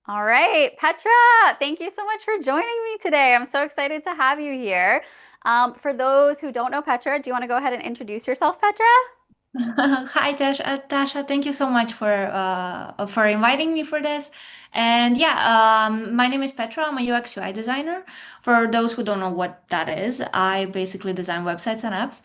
All right, Petra, thank you so much for joining me today. I'm so excited to have you here. For those who don't know Petra, do you want to go ahead and introduce yourself, Petra? Hi, Tasha. Thank you so much for inviting me for this. And yeah, my name is Petra. I'm a UX UI designer. For those who don't know what that is, I basically design websites and apps.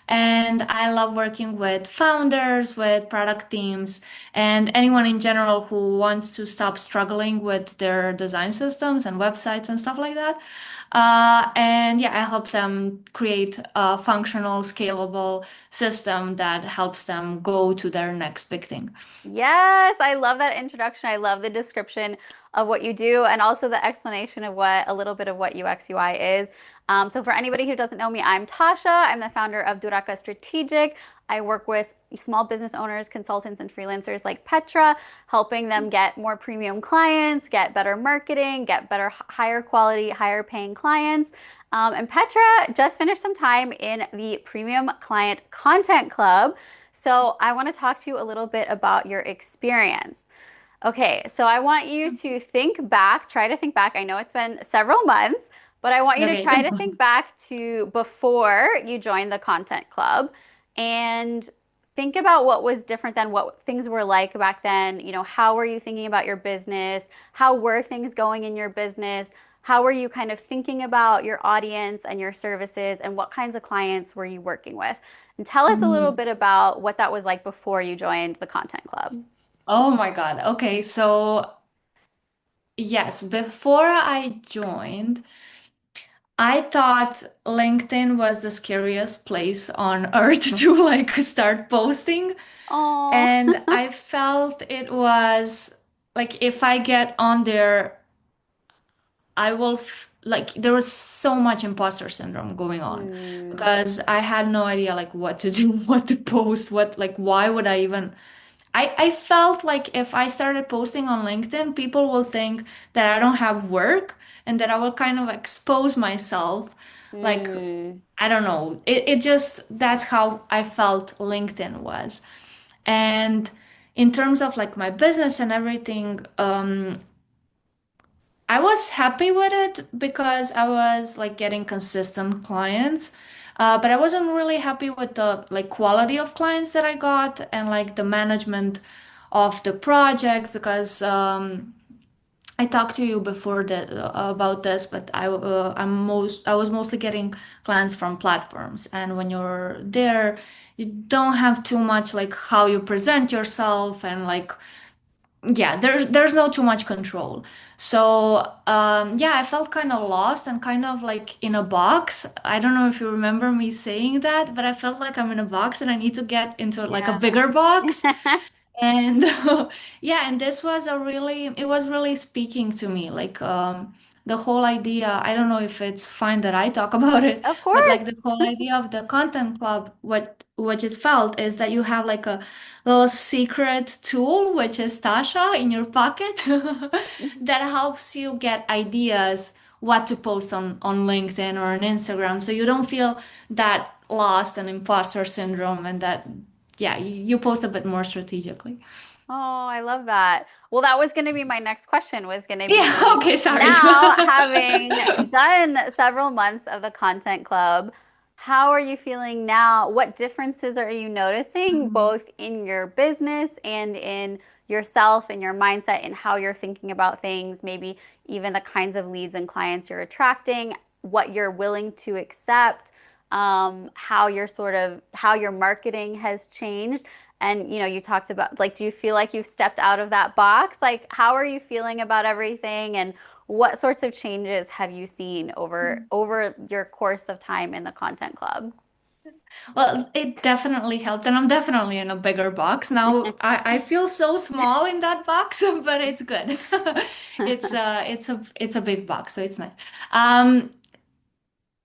And I love working with founders, with product teams, and anyone in general who wants to stop struggling with their design systems and websites and stuff like that. And yeah, I help them create a functional, scalable system that helps them go to their next big thing. Yes, I love that introduction. I love the description of what you do and also the explanation of what a little bit of what UX UI is. So, for anybody who doesn't know me, I'm Tasha. I'm the founder of Duraka Strategic. I work with small business owners, consultants, and freelancers like Petra, helping them get more premium clients, get better marketing, get better, higher quality, higher paying clients. And Petra just finished some time in the Premium Client Content Club. So I want to talk to you a little bit about your experience. Okay, so I want you to think back, try to think back. I know it's been several months, but I want you to Okay. try to think back to before you joined the content club and think about what was different than what things were like back then. How were you thinking about your business? How were things going in your business? How were you kind of thinking about your audience and your services, and what kinds of clients were you working with? And tell us a little Mhm. bit about what that was like before you joined the content club. Oh my God. Okay. So, yes, before I joined, I thought LinkedIn was the scariest place on earth to like start posting. Oh, And I felt it was like if I get on there, I will like there was so much imposter syndrome going on Hmm. because I had no idea like what to do, what to post, what like why would I even I felt like if I started posting on LinkedIn, people will think that I don't have work and that I will kind of expose myself. Like, Hmm. I don't know. It just, that's how I felt LinkedIn was. And in terms of like my business and everything, I was happy with it because I was like getting consistent clients. But I wasn't really happy with the like quality of clients that I got and like the management of the projects because I talked to you before that about this, but I was mostly getting clients from platforms, and when you're there, you don't have too much like how you present yourself and like yeah, there's no too much control. So yeah, I felt kind of lost and kind of like in a box. I don't know if you remember me saying that, but I felt like I'm in a box and I need to get into like a Yeah. bigger box. And yeah, and this was it was really speaking to me. Like the whole idea, I don't know if it's fine that I talk about it, Of but course. like the whole idea of the content club, what it felt is that you have like a little secret tool, which is Tasha in your pocket, that helps you get ideas what to post on LinkedIn or on Instagram, so you don't feel that lost and imposter syndrome and that yeah, you post a bit more strategically. Oh, I love that. Well, that was going to be my next question was going to Yeah, be okay, sorry. now having done several months of the content club, how are you feeling now? What differences are you noticing Mhm. both in your business and in yourself and your mindset and how you're thinking about things, maybe even the kinds of leads and clients you're attracting, what you're willing to accept, how how your marketing has changed? And you talked about like, do you feel like you've stepped out of that box? Like, how are you feeling about everything? And what sorts of changes have you seen over your course of time in the content club? Well, it definitely helped, and I'm definitely in a bigger box. Now I feel so small in that box, but it's good. It's a big box, so it's nice. Um,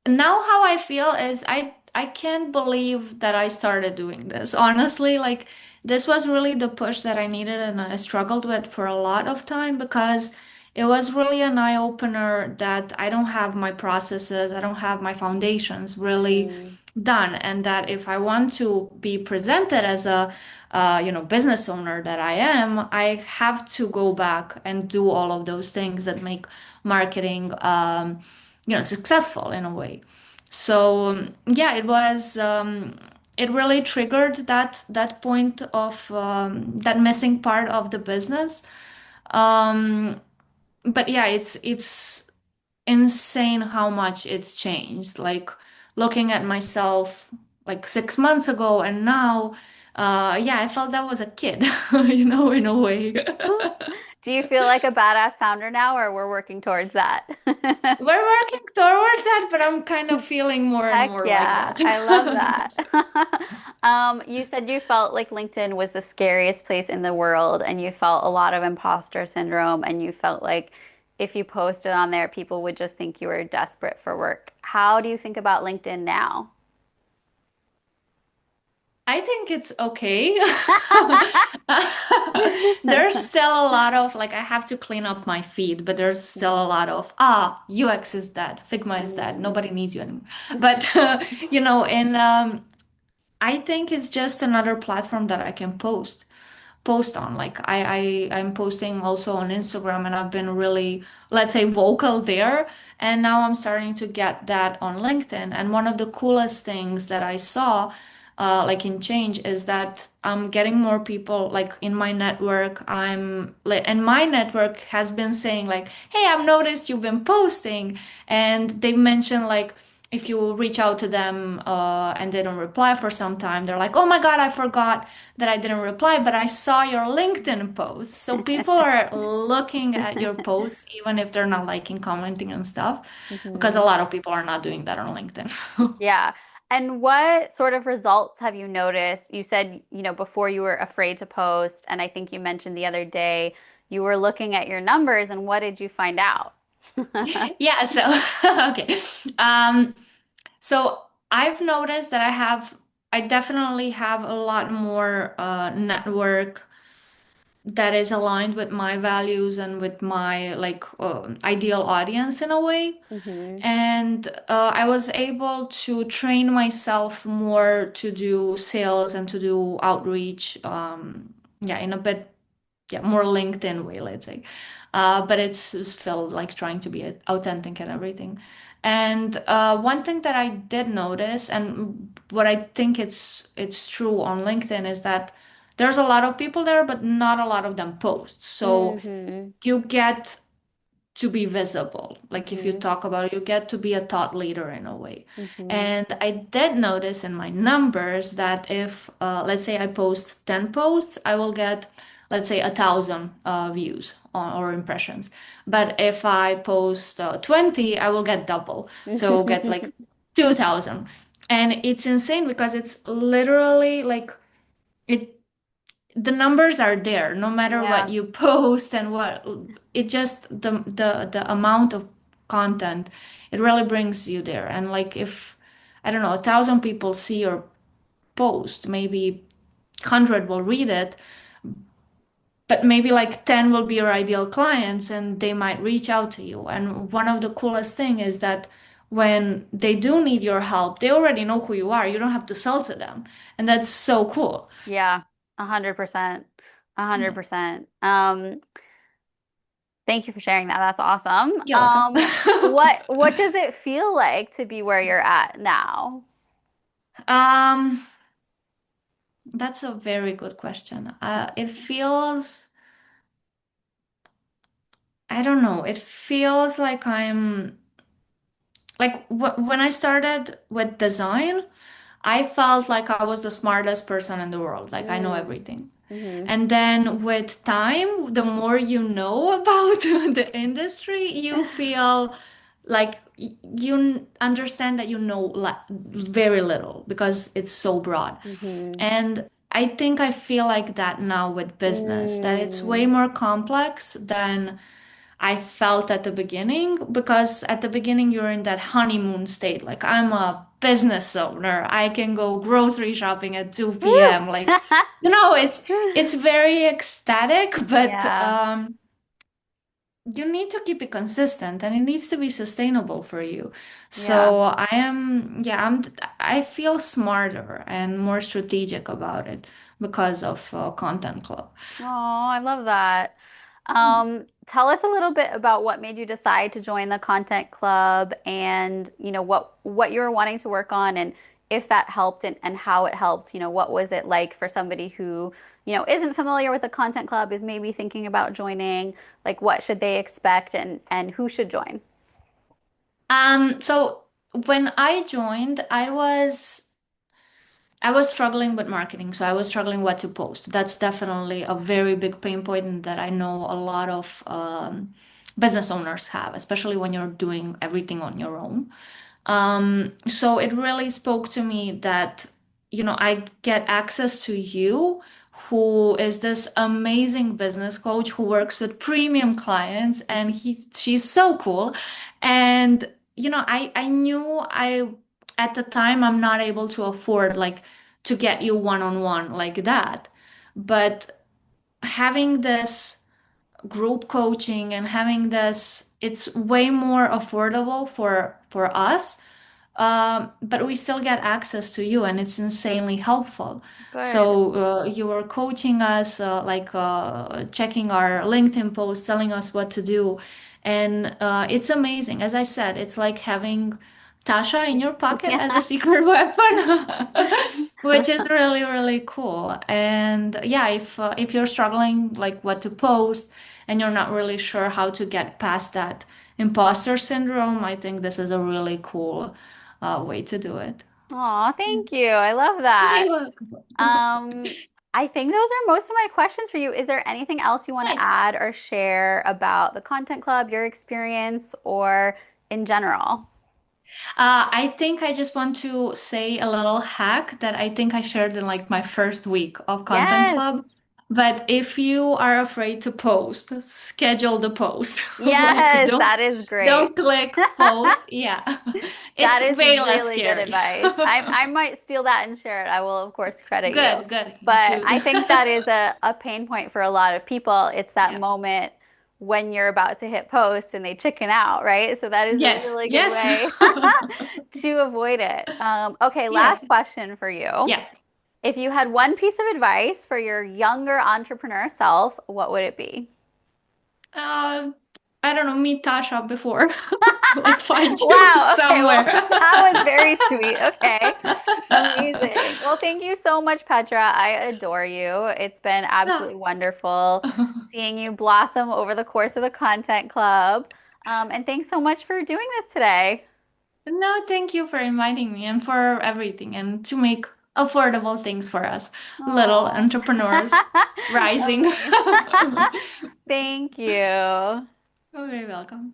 Now how I feel is I can't believe that I started doing this. Honestly, like this was really the push that I needed and I struggled with for a lot of time because it was really an eye opener that I don't have my processes, I don't have my foundations really done, and that if I want to be presented as a business owner that I am, I have to go back and do all of those things that make marketing successful in a way. So yeah, it really triggered that point of that missing part of the business. Um, but yeah, it's insane how much it's changed. Like looking at myself like 6 months ago and now, yeah, I felt I was a kid, in a way. Do you feel like a badass founder now, or we're working towards that? We're working towards that, but I'm kind of feeling more and Heck more like yeah, that. I love that. You said you felt like LinkedIn was the scariest place in the world, and you felt a lot of imposter syndrome, and you felt like if you posted on there, people would just think you were desperate for work. How do you think about LinkedIn now? I think it's okay. There's still a lot of like I have to clean up my feed, but there's still a lot of UX is dead, Figma is dead, Mm. nobody needs you anymore. But and I think it's just another platform that I can post on. Like I'm posting also on Instagram and I've been really, let's say, vocal there. And now I'm starting to get that on LinkedIn. And one of the coolest things that I saw like in change is that I'm getting more people like in my network. And my network has been saying like, hey, I've noticed you've been posting. And they mentioned like if you reach out to them and they don't reply for some time, they're like, oh my God, I forgot that I didn't reply, but I saw your LinkedIn post. So people are looking at your posts, even if they're not liking, commenting, and stuff, because a Mhm. lot of people are not doing that on LinkedIn. Yeah. And what sort of results have you noticed? You said, before you were afraid to post, and I think you mentioned the other day you were looking at your numbers, and what did you find out? Yeah, so okay. Um, so I've noticed that I definitely have a lot more network that is aligned with my values and with my like ideal audience in a way. Hmm. And I was able to train myself more to do sales and to do outreach, yeah, in a bit, yeah, more LinkedIn way, let's say. But it's still like trying to be authentic and everything. And one thing that I did notice, and what I think it's true on LinkedIn, is that there's a lot of people there, but not a lot of them post. So Hmm. you get to be visible. Like if you Hmm. talk about it, you get to be a thought leader in a way. Hmm. And I did notice in my numbers that if, let's say I post 10 posts, I will get, let's say, 1,000 views or impressions. But if I post 20, I will get double. So get like 2,000. And it's insane because it's literally like, it the numbers are there no matter what Yeah. you post and what it just the amount of content it really brings you there. And like if I don't know 1,000 people see your post, maybe 100 will read it, but maybe like 10 will be your ideal clients and they might reach out to you. And one of the coolest thing is that when they do need your help, they already know who you are. You don't have to sell to them, and that's so cool. Yeah. 100%. A hundred Yeah, percent. Thank you for sharing that. That's awesome. you're welcome. What does it feel like to be where you're at now? um That's a very good question. It feels, I don't know, it feels like I'm like when I started with design, I felt like I was the smartest person in the world. Like I know Mm. everything. Hmm. And then with time, the more you know about the industry, you feel like you understand that you know very little because it's so broad. Hmm. And I think I feel like that now with business, that it's way Mm. more complex than I felt at the beginning, because at the beginning you're in that honeymoon state. Like I'm a business owner. I can go grocery shopping at 2 Woo! p.m. Like, it's very ecstatic, but Yeah. you need to keep it consistent and it needs to be sustainable for you. Yeah. So I feel smarter and more strategic about it because of Content Club. Oh, I love that. Tell us a little bit about what made you decide to join the content club and, what you were wanting to work on and if that helped and how it helped. What was it like for somebody who, isn't familiar with the content club, is maybe thinking about joining, like what should they expect and who should join? So when I joined, I was struggling with marketing, so I was struggling what to post. That's definitely a very big pain point that I know a lot of business owners have, especially when you're doing everything on your own. So it really spoke to me that, I get access to you, who is this amazing business coach who works with premium clients, and she's so cool. And, I knew at the time I'm not able to afford like to get you one-on-one like that. But having this group coaching and having this, it's way more affordable for us, but we still get access to you, and it's insanely helpful. Good. So you were coaching us, checking our LinkedIn posts, telling us what to do, and it's amazing. As I said, it's like having Tasha in your pocket as a Yeah. secret weapon, which is really, really cool. And yeah, if you're struggling like what to post and you're not really sure how to get past that imposter syndrome, I think this is a really cool way to do it. Aw, thank you. I love that. You're welcome. Um, I think those are most of my questions for you. Is there anything else you want to Nice. add or share about the Content Club, your experience, or in general? I think I just want to say a little hack that I think I shared in like my first week of Content Yes. Club. But if you are afraid to post, schedule the post. Like Yes, that is great. don't click post. Yeah. That It's is way less really good scary. advice. I might steal that and share it. I will, of course, credit you. Good, good. But Do. I think that is a pain point for a lot of people. It's that Yeah. moment when you're about to hit post and they chicken out, right? So that is a Yes. really good Yes. way to avoid it. Okay, last Yes. question for you. Yeah. If you had one piece of advice for your younger entrepreneur self, what would it be? Uh, I don't know, meet Tasha before. Like find you Wow. Okay. Well, somewhere. that was very sweet. Okay. Amazing. Well, thank you so much, Petra. I adore you. It's been absolutely wonderful seeing you blossom over the course of the Content Club. And thanks so much for doing this today. No, thank you for inviting me and for everything and to make affordable things for us, little Oh, entrepreneurs rising. amazing. Thank you. You're very welcome.